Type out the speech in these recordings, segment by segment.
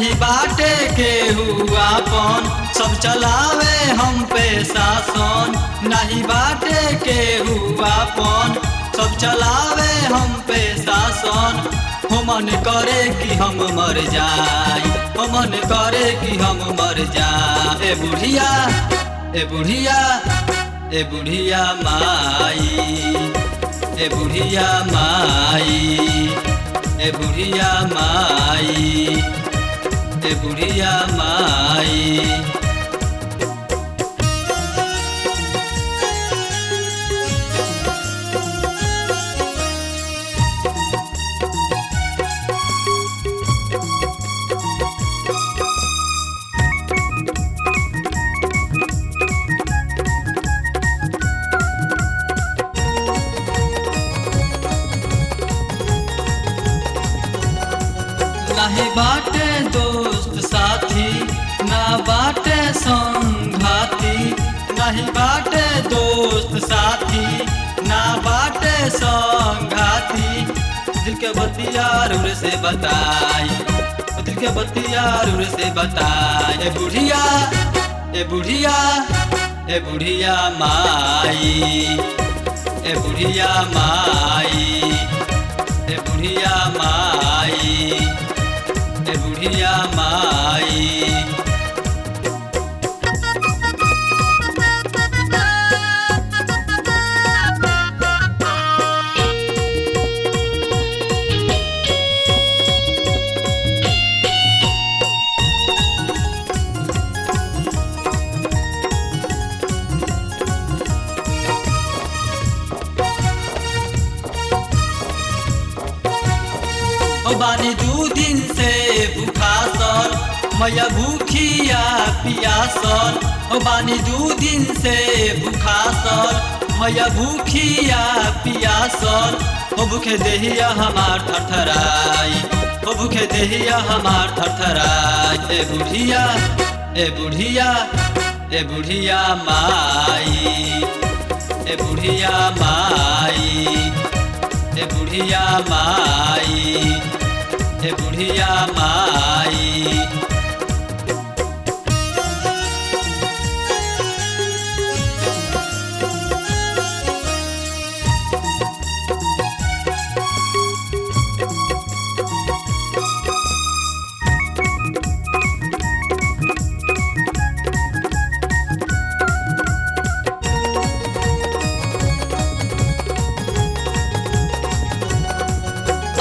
नहीं बाटे के हुआ पन सब चलावे हम पे शासन। नहीं बाटे के हुआ पन सब चलावे हम पे शासन। हो मन करे कि हम मर जाई, हो मन करे कि हम मर जाए। ए बुढ़िया ए बुढ़िया ए बुढ़िया माई, ए बुढ़िया माई, ए बुढ़िया माई, ए बुढ़िया माई। नहीं बाटे दोस्त साथी ना बाटे संघाती। नहीं बाटे दोस्त साथी ना बाटे संघाती। दिल के बतिया रूर से बताई, दिल के बतिया रूर से बताई। ए बुढ़िया ए बुढ़िया ए बुढ़िया माई, ए बुढ़िया माई, ए बुढ़िया माई, ए बुढ़िया माई। बानी 2 दिन से भूखासल, मैया भूखिया पियासल। बानी 2 दिन से भूखासल, मैया भूखिया पियासल। हो भूखे देहिया हमार थरथराई, हो भूखे देहिया हमार थरथराई। ए बुढ़िया ए बुढ़िया ए बुढ़िया माई, ए बुढ़िया माई, ए बुढ़िया माई, ए बुढ़िया माई।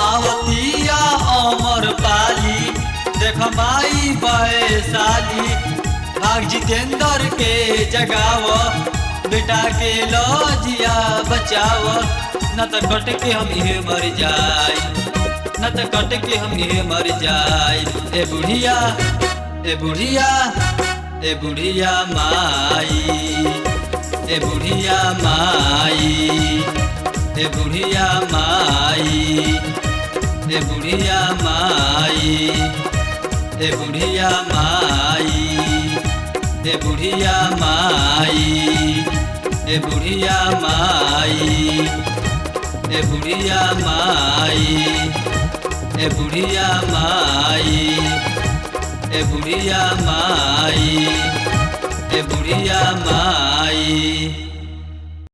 आवतिया अमर पाली देख माई वैशाली। भाग जितेंद्र के जगाव, बेटा के लजिया बचाव। न त कट के हम ये मर जाई, न त कट के हम ये मर जाई। ए बुढ़िया ए बुढ़िया ए बुढ़िया माई, ए बुढ़िया माई, ए बुढ़िया माई, ए बुढ़िया माई, ए बुढ़िया माई, ए बुढ़िया माई, ए बुढ़िया माई, ए बुढ़िया माई, ए बुढ़िया माई, ए बुढ़िया माई, ए बुढ़िया